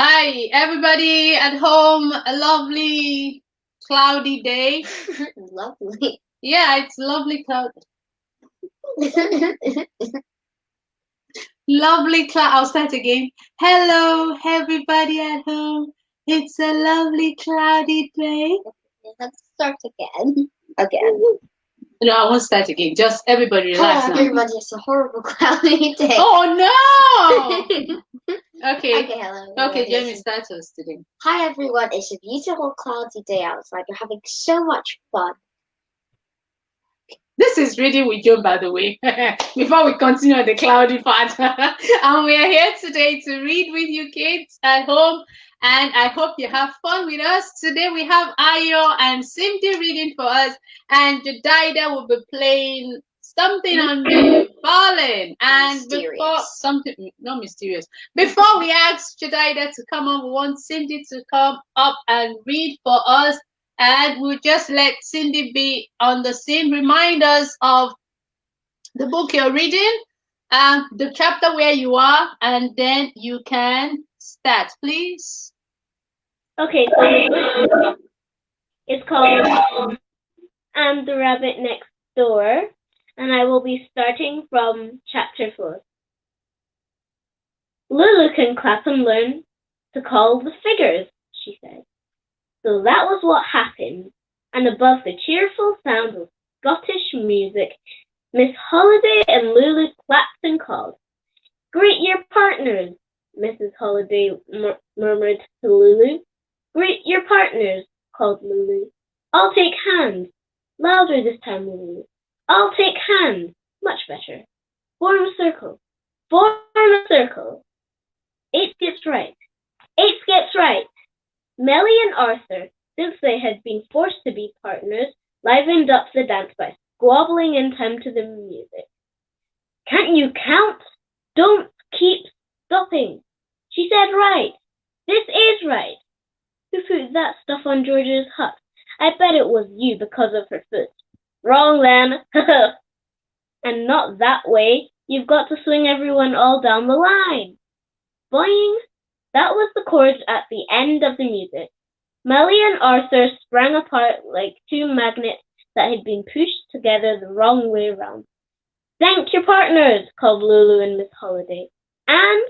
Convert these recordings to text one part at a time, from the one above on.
Hi, everybody at home. A lovely cloudy day. Lovely. Yeah, it's lovely cloud. Lovely cloud. I'll start again. Hello, everybody at home. It's a lovely cloudy day. Let's start again. Again. No, I won't start again. Just everybody relax Hello, now. everybody. It's a horrible cloudy day. Oh no! Okay. Okay, hello. Okay, everybody. Jamie, start us today. Hi, everyone. It's a beautiful cloudy day outside. We're having so much fun. This is Reading with Joan, by the way, before we continue on the cloudy part. And we are here today to read with you kids at home. And I hope you have fun with us. Today we have Ayo and Chimdi reading for us. And Jedidah will be playing something on the violin. And before something, not mysterious. Before we ask Jedidah to come on, we want Chimdi to come up and read for us. And we'll just let Chimdi be on the scene. Remind us of the book you're reading, the chapter where you are, and then you can start, please. Okay, so it's called I'm the Rabbit Next Door, and I will be starting from chapter 4. Lulu can clap and learn to call the figures, she said. So that was what happened, and above the cheerful sound of Scottish music, Miss Holiday and Lulu clapped and called. Greet your partners, Mrs. Holiday murmured to Lulu. Greet your partners, called Lulu. I'll take hands. Louder this time, Lulu. I'll take hands. Much better. Form a circle. Form a circle. 8 skips right. 8 skips right. Melly and Arthur, since they had been forced to be partners, livened up the dance by squabbling in time to the music. Can't you count? Don't keep stopping. She said right. This is right. Who put that stuff on George's hut? I bet it was you because of her foot. Wrong then. And not that way. You've got to swing everyone all down the line. Boing. That was the chords at the end of the music. Melly and Arthur sprang apart like two magnets that had been pushed together the wrong way round. Thank your partners, called Lulu and Miss Holiday. And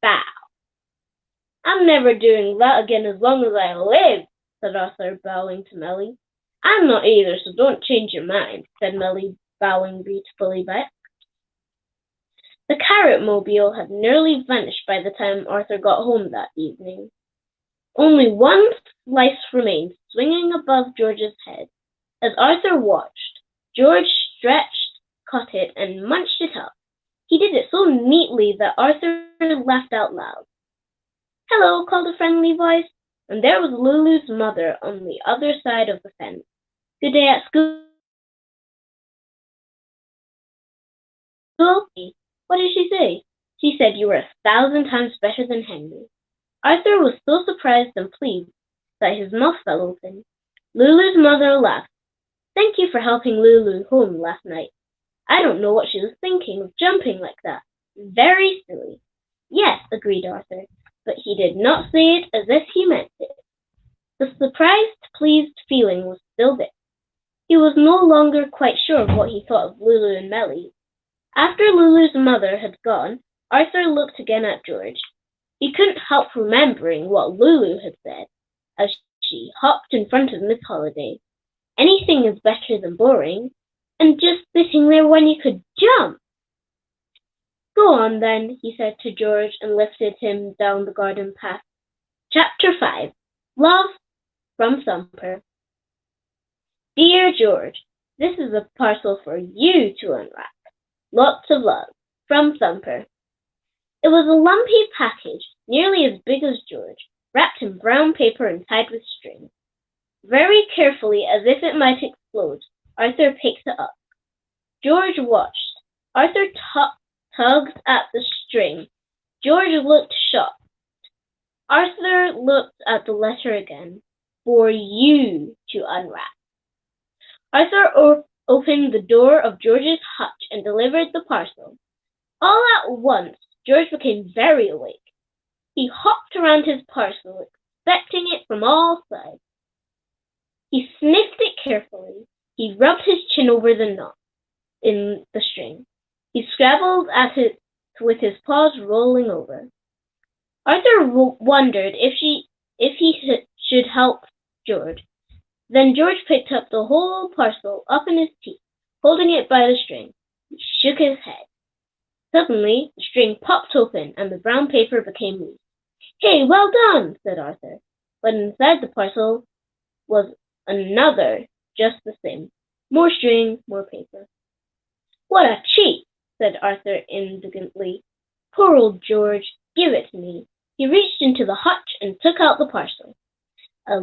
bow. I'm never doing that again as long as I live, said Arthur, bowing to Melly. I'm not either, so don't change your mind, said Melly, bowing beautifully back. The carrot-mobile had nearly vanished by the time Arthur got home that evening. Only one slice remained, swinging above George's head. As Arthur watched, George stretched, caught it, and munched it up. He did it so neatly that Arthur laughed out loud. Hello, called a friendly voice, and there was Lulu's mother on the other side of the fence. Good day at school. What did she say? She said you were 1,000 times better than Henry. Arthur was so surprised and pleased that his mouth fell open. Lulu's mother laughed. Thank you for helping Lulu home last night. I don't know what she was thinking of jumping like that. Very silly. Yes, agreed Arthur, but he did not say it as if he meant it. The surprised, pleased feeling was still there. He was no longer quite sure of what he thought of Lulu and Melly. After Lulu's mother had gone, Arthur looked again at George. He couldn't help remembering what Lulu had said as she hopped in front of Miss Holiday. Anything is better than boring, and just sitting there when you could jump. Go on then, he said to George and lifted him down the garden path. Chapter 5. Love from Thumper. Dear George, this is a parcel for you to unwrap. Lots of love, from Thumper. It was a lumpy package, nearly as big as George, wrapped in brown paper and tied with string. Very carefully, as if it might explode, Arthur picked it up. George watched. Arthur tugged at the string. George looked shocked. Arthur looked at the letter again. For you to unwrap. Arthur opened the door of George's hutch and delivered the parcel. All at once, George became very awake. He hopped around his parcel, inspecting it from all sides. He sniffed it carefully. He rubbed his chin over the knot in the string. He scrabbled at it with his paws rolling over. Arthur wondered if he should help George. Then George picked up the whole parcel up in his teeth, holding it by the string. He shook his head. Suddenly, the string popped open and the brown paper became loose. "Hey, well done," said Arthur. But inside the parcel was another just the same. More string, more paper. "What a cheat," said Arthur indignantly. "Poor old George. Give it to me." He reached into the hutch and took out the parcel. A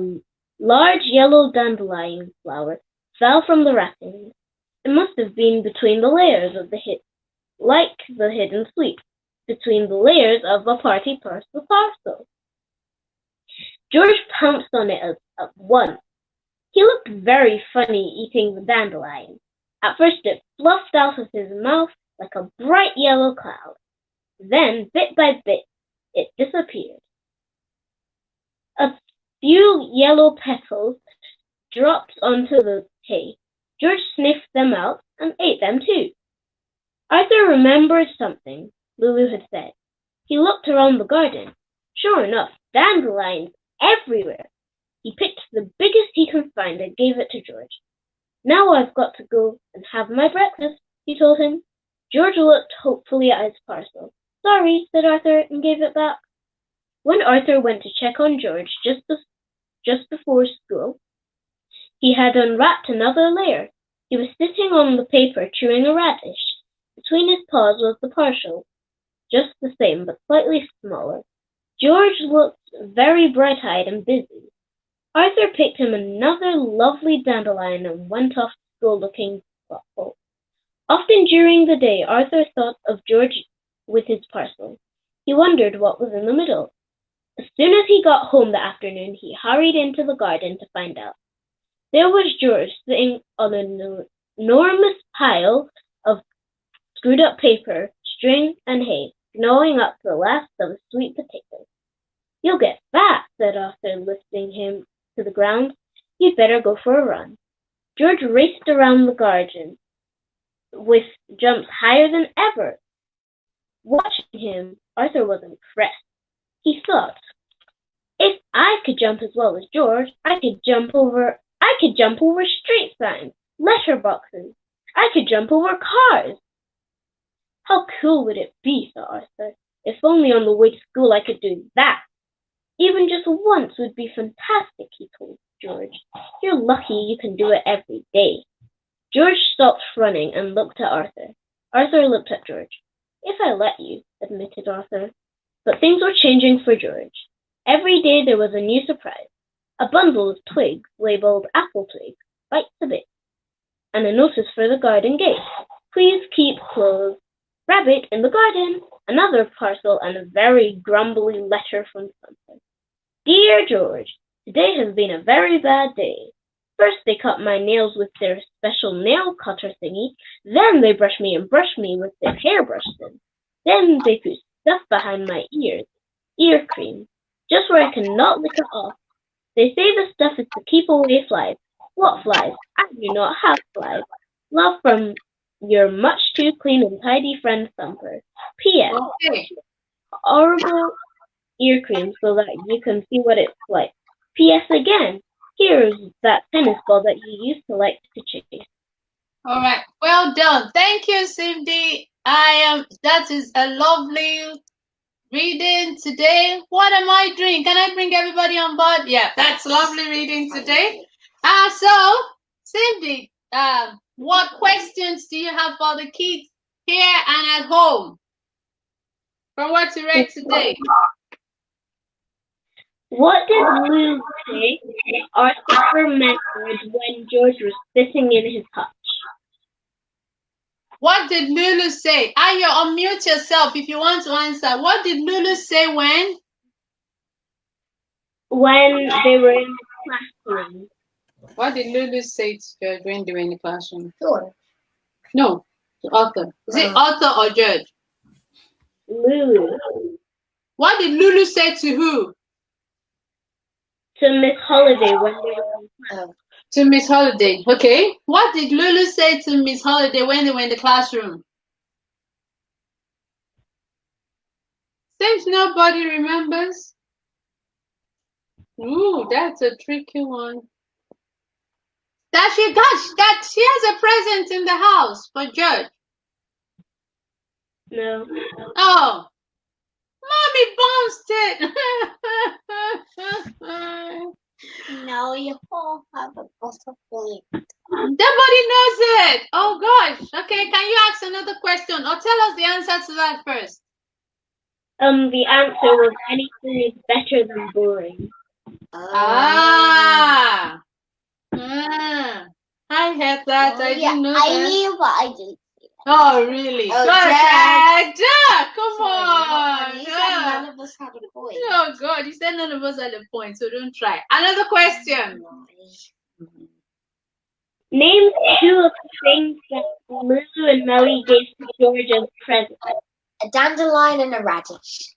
large yellow dandelion flower fell from the wrappings. It must have been between the layers of like the hidden sweet, between the layers of a party parcel. George pounced on it at once. He looked very funny eating the dandelion. At first it fluffed out of his mouth like a bright yellow cloud. Then, bit by bit, it disappeared. A few yellow petals dropped onto the hay. George sniffed them out and ate them too. Arthur remembered something Lulu had said. He looked around the garden. Sure enough, dandelions everywhere. He picked the biggest he could find and gave it to George. "Now I've got to go and have my breakfast," he told him. George looked hopefully at his parcel. "Sorry," said Arthur, and gave it back. When Arthur went to check on George just before school, he had unwrapped another layer. He was sitting on the paper chewing a radish. Between his paws was the parcel, just the same but slightly smaller. George looked very bright-eyed and busy. Arthur picked him another lovely dandelion and went off to school looking thoughtful. Often during the day Arthur thought of George with his parcel. He wondered what was in the middle. As soon as he got home that afternoon, he hurried into the garden to find out. There was George sitting on an enormous pile of screwed up paper, string, and hay, gnawing up the last of a sweet potato. "You'll get fat," said Arthur, lifting him to the ground. "You'd better go for a run." George raced around the garden with jumps higher than ever. Watching him, Arthur was impressed. He thought, "If I could jump as well as George, I could jump over street signs, letter boxes. I could jump over cars." How cool would it be, thought Arthur, if only on the way to school I could do that. Even just once would be fantastic, he told George. You're lucky you can do it every day. George stopped running and looked at Arthur. Arthur looked at George. If I let you, admitted Arthur. But things were changing for George. Every day there was a new surprise. A bundle of twigs labeled apple twigs, bites a bit, and a notice for the garden gate. Please keep closed. Rabbit in the garden. Another parcel and a very grumbly letter from Santa. Dear George, today has been a very bad day. First they cut my nails with their special nail cutter thingy, then they brush me with their hairbrush thing. Then they put stuff behind my ears, ear cream, just where I cannot lick it off. They say the stuff is to keep away flies. What flies? I do not have flies. Love from your much too clean and tidy friend Thumper. P.S. Okay. Horrible ear cream so that you can see what it's like. P.S. again. Here's that tennis ball that you used to like to chase. All right. Well done. Thank you, Chimdi. That is a lovely reading today. What am I doing? Can I bring everybody on board? Yeah, that's lovely reading today. So, Chimdi, what questions do you have for the kids here and at home from what you read today? What did Lulu say Arthur remembered when George was sitting in his hutch? What did Lulu say? You unmute yourself if you want to answer. What did Lulu say when? When they were in the classroom. What did Lulu say to George when they were in the classroom? George. No, to Arthur. Is it Arthur or George? Lulu. What did Lulu say to who? To Miss Holiday when they were To Miss Holiday. Okay. What did Lulu say to Miss Holiday when they were in the classroom? Seems nobody remembers. Ooh, that's a tricky one. That she has a present in the house for George. No. Oh, Mommy bounced it. No, you all have a butterfly. Nobody knows it. Oh gosh. Okay, can you ask another question or tell us the answer to that first? The answer was anything is better than boring. Ah. I heard that. I didn't know that. I knew, but I didn't. Oh, really? Oh, Jack, come Sorry, on. you said none of us had a point. Oh, God, you said none of us had a point, so don't try. Another question. Name two of the things that Lulu and Melly gave to George as presents. A dandelion and a radish.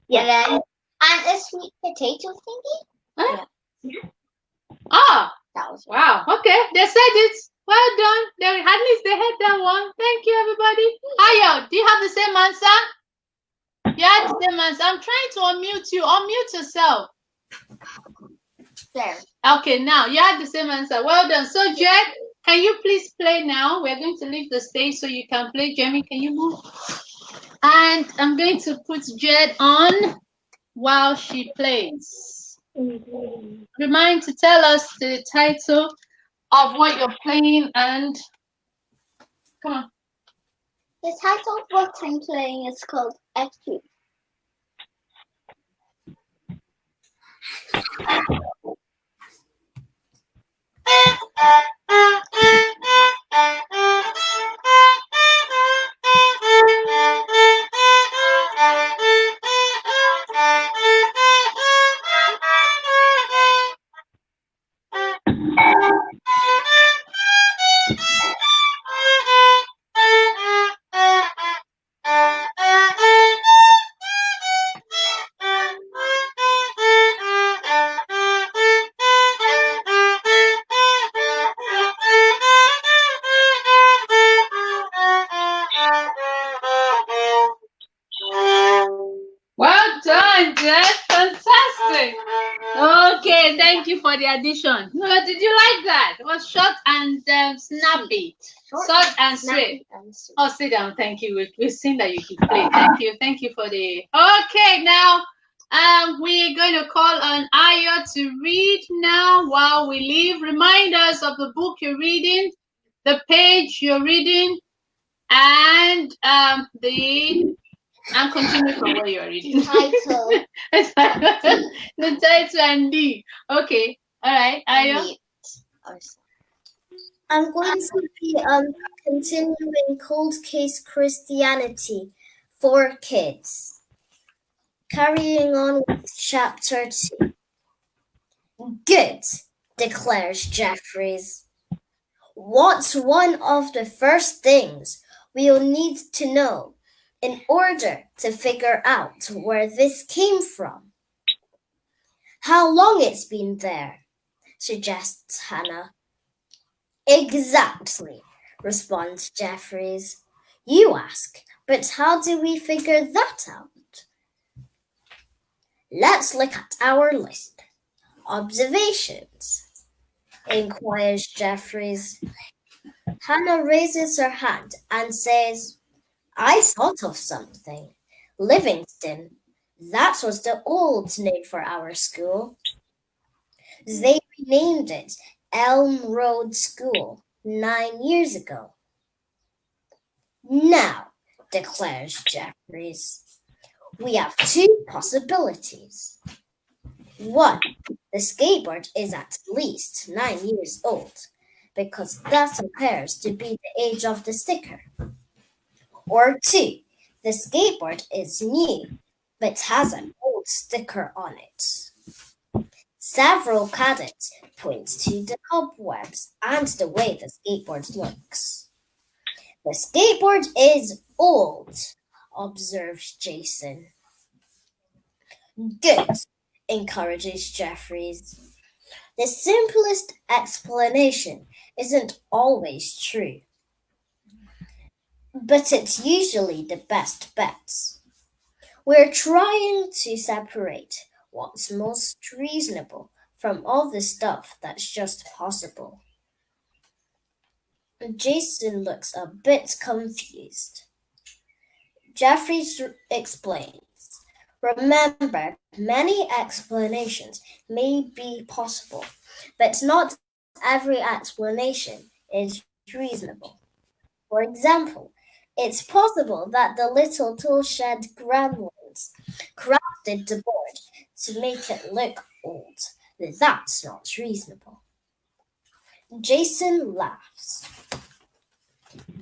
Yeah. And a sweet potato thingy. Huh? Yeah. Ah, That was wow. Okay, they said it. Well done. At least they had that one. Thank you, everybody. Ayo, do you have the same answer? You had the same answer. I'm trying to unmute you. Unmute yourself. there. Okay, now you had the same answer. Well done. So, Jed, can you please play now? We're going to leave the stage so you can play. Jamie, can you move? And I'm going to put Jed on while she plays. Remind to tell us the title of what you're playing and come on. The title of what I'm playing is called Etude. Well done, Jed. Fantastic. Okay, thank you for the addition. Did you like that? It was short and snappy. Short and sweet. Oh, sit down. Thank you. We've seen that you can play. Thank you. Thank you for the. Okay, now we're going to call on Aya to read now while we leave. Remind us of the book you're reading, the page you're reading, and and continue from where you're reading. Title. The title and D. Okay. All right. Aya. I'm going to be continuing Cold Case Christianity for kids. Carrying on with chapter 2. Good, declares Jeffries. What's one of the first things we'll need to know in order to figure out where this came from? How long it's been there, suggests Hannah. Exactly, responds Jeffries. You ask, but how do we figure that out? Let's look at our list. Observations, inquires Jeffries. Hannah raises her hand and says, I thought of something. Livingston. That was the old name for our school. They renamed it Elm Road School 9 years ago. Now, declares Jeffries, we have two possibilities. One, the skateboard is at least 9 years old, because that appears to be the age of the sticker. Or two, the skateboard is new, but has an old sticker on it. Several cadets point to the cobwebs and the way the skateboard looks. The skateboard is old, observes Jason. Good, encourages Jeffries. The simplest explanation isn't always true, but it's usually the best bet. We're trying to separate what's most reasonable from all the stuff that's just possible. Jason looks a bit confused. Jeffries explains. Remember, many explanations may be possible, but not every explanation is reasonable. For example, it's possible that the little tool shed gremlins crafted the board to make it look old. That's not reasonable. Jason laughs.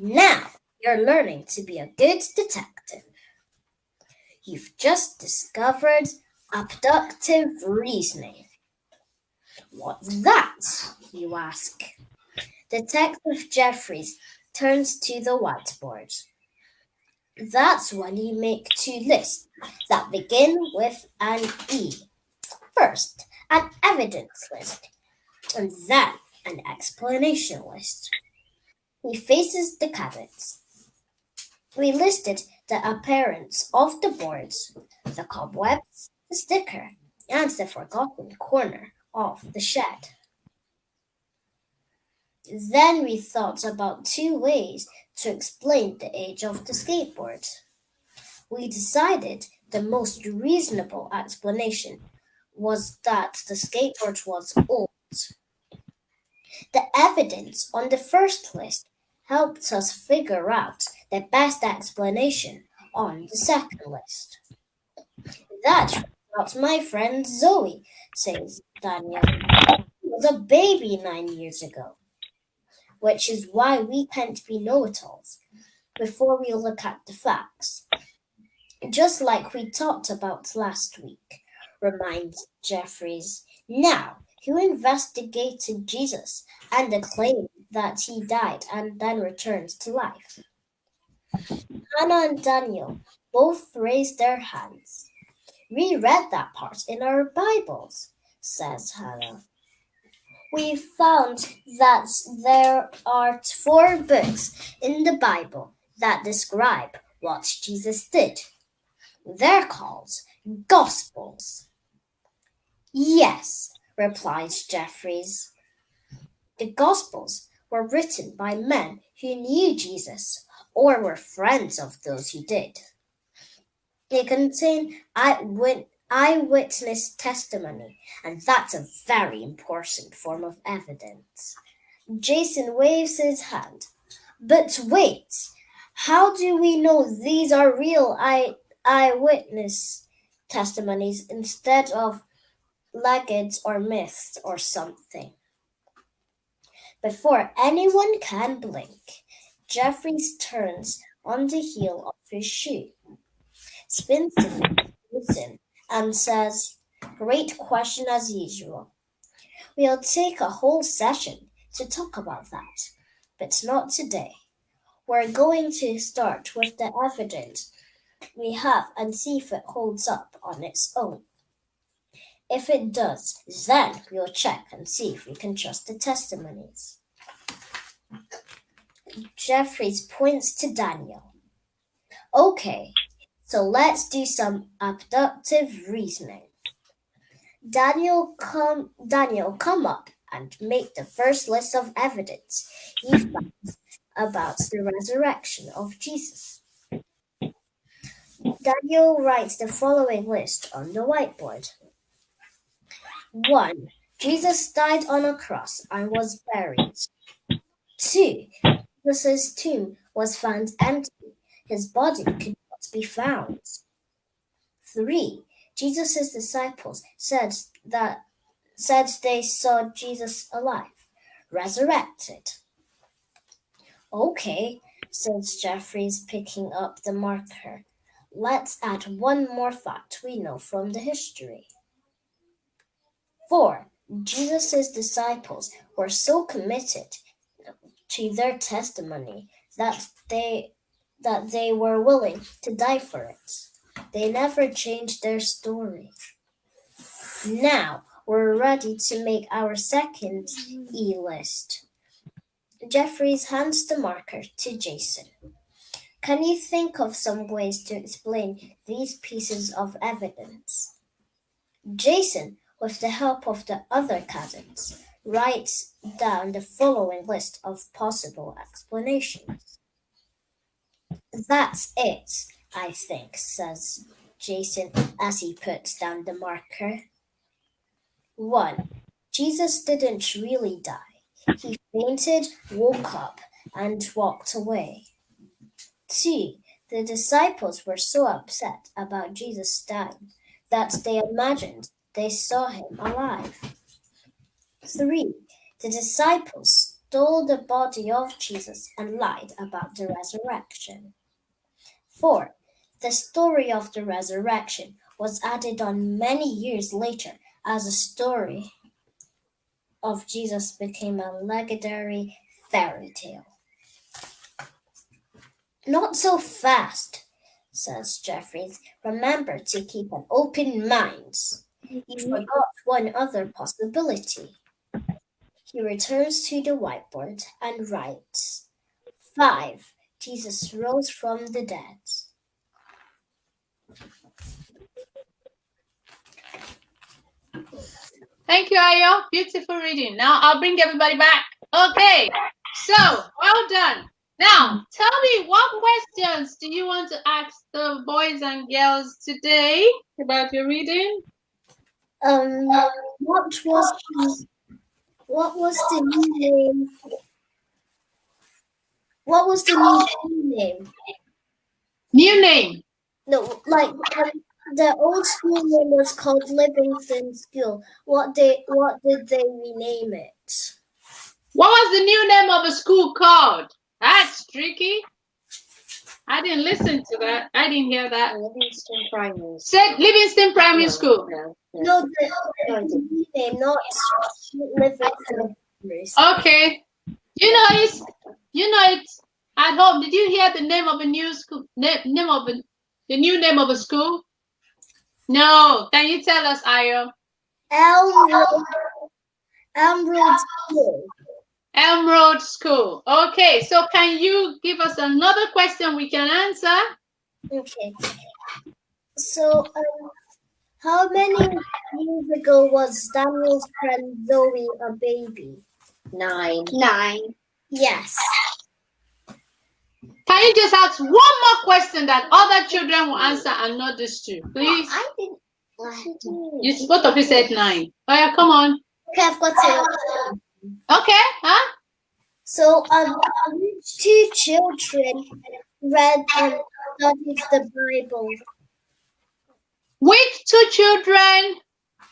Now you're learning to be a good detective. You've just discovered abductive reasoning. What's that? You ask. Detective Jeffries turns to the whiteboard. That's when you make two lists that begin with an E. First, an evidence list, and then an explanation list. He faces the cabinets. We listed the appearance of the boards, the cobwebs, the sticker, and the forgotten corner of the shed. Then we thought about two ways to explain the age of the skateboard. We decided the most reasonable explanation was that the skateboard was old. The evidence on the first list helped us figure out the best explanation on the second list. That's not my friend Zoe, says Daniel. She was a baby 9 years ago, which is why we can't be know-it-alls before we look at the facts. Just like we talked about last week, reminds Jeffries. Now, who investigated Jesus and the claim that he died and then returned to life? Hannah and Daniel both raised their hands. We read that part in our Bibles, says Hannah. We found that there are 4 books in the Bible that describe what Jesus did. They're called Gospels. Yes, replies Jeffries. The Gospels were written by men who knew Jesus or were friends of those who did. They contain eyewitness testimony, and that's a very important form of evidence. Jason waves his hand. But wait, how do we know these are real eyewitness testimonies instead of legends or myths or something? Before anyone can blink, Jeffries turns on the heel of his shoe, spins to Jason, and says, "Great question as usual. We'll take a whole session to talk about that, but not today. We're going to start with the evidence we have and see if it holds up on its own. If it does, then we'll check and see if we can trust the testimonies." Jeffries points to Daniel. Okay, so let's do some abductive reasoning. Daniel, come up and make the first list of evidence he found about the resurrection of Jesus. Daniel writes the following list on the whiteboard. 1. Jesus died on a cross and was buried. 2. Jesus' tomb was found empty. His body could not be found. 3. Jesus' disciples said they saw Jesus alive, resurrected. Okay, says Jeffries, picking up the marker. Let's add one more fact we know from the history. 4. Jesus' disciples were so committed to their testimony that they were willing to die for it. They never changed their story. Now we're ready to make our second E-list. Jeffrey hands the marker to Jason. Can you think of some ways to explain these pieces of evidence? Jason, with the help of the other cousins, writes down the following list of possible explanations. That's it, I think, says Jason as he puts down the marker. 1. Jesus didn't really die. He fainted, woke up, and walked away. 2. The disciples were so upset about Jesus dying that they imagined they saw him alive. 3. The disciples stole the body of Jesus and lied about the resurrection. 4. The story of the resurrection was added on many years later as a story of Jesus became a legendary fairy tale. Not so fast, says Jeffries. Remember to keep an open mind. You forgot one other possibility. He returns to the whiteboard and writes, 5. Jesus rose from the dead. Thank you, Ayo. Beautiful reading. Now I'll bring everybody back. Okay, so well done. Now tell me, what questions do you want to ask the boys and girls today about your reading? What was the new name? What was the new name? New name? No, like the old school name was called Livingston School. What did they rename it? What was the new name of a school called? That's tricky. I didn't listen to that. I didn't hear that. Livingston Primary. Said Livingston Primary School. No, the new name, not Livingston Primary School. Okay. You know it's at home. Did you hear the name of a new school? The new name of a school? No. Can you tell us, Ayo? Emerald School. Emerald School. Okay. So can you give us another question we can answer? Okay. So, how many years ago was Daniel's friend Zoe a baby? 9. Yes. Can you just ask one more question that other children will answer and not these two, please? I didn't. Both of you said 9. Oh yeah, come on. Okay, I've got it. Okay, huh? So, which two children read and studied the Bible? Which two children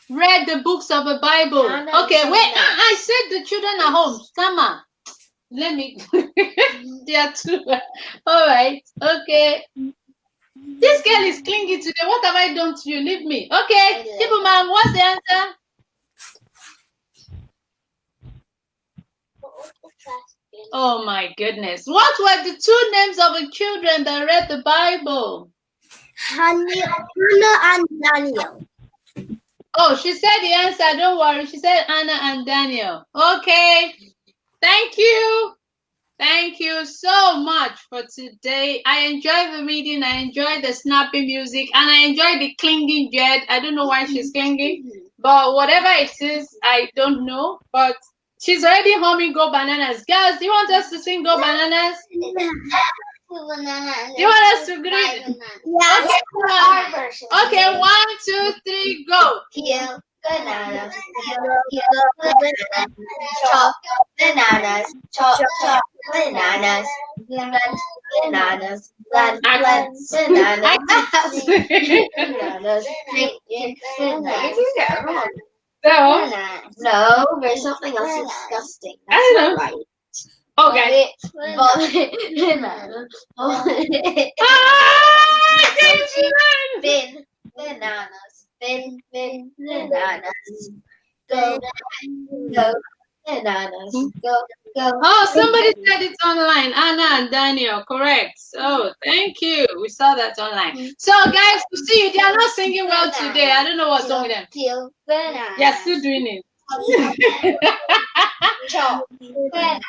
read the books of the Bible? Okay, wait. I said the children at home. Come on. Let me. They are two. All right. Okay. This girl is clingy today. What have I done to you? Leave me. Okay. People, man, what's the answer? Oh my goodness. What were the two names of the children that read the Bible? Hannah and Daniel. Oh, she said the answer. Don't worry. She said Anna and Daniel. Okay. Thank you. Thank you so much for today. I enjoyed the reading. I enjoyed the snappy music. And I enjoyed the clinging Jed. I don't know why she's clinging. But whatever it is, I don't know. But she's already humming Go Bananas. Girls, do you want us to sing Go Bananas? Do you want us to greet? Yeah. Okay, 1, 2, 3, go. Kill bananas. Chop bananas. Chop bananas. Bananas. Plant bananas. Bananas. No, there's something else disgusting. That's not right. Okay. Bananas. Bin bananas. Bin bananas. Go Bananas. Go, go. Oh, somebody said it's online. Anna and Daniel, correct. So thank you. We saw that online. So guys, you see, they are not singing well today. I don't know what's wrong with them. Peel, banana. They are still doing it. Chop, banana.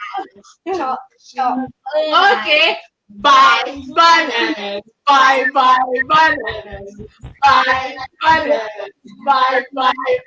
Chop, chop. Okay. Bye bananas. Bye bye bananas. Bye bananas. Bye bye bananas.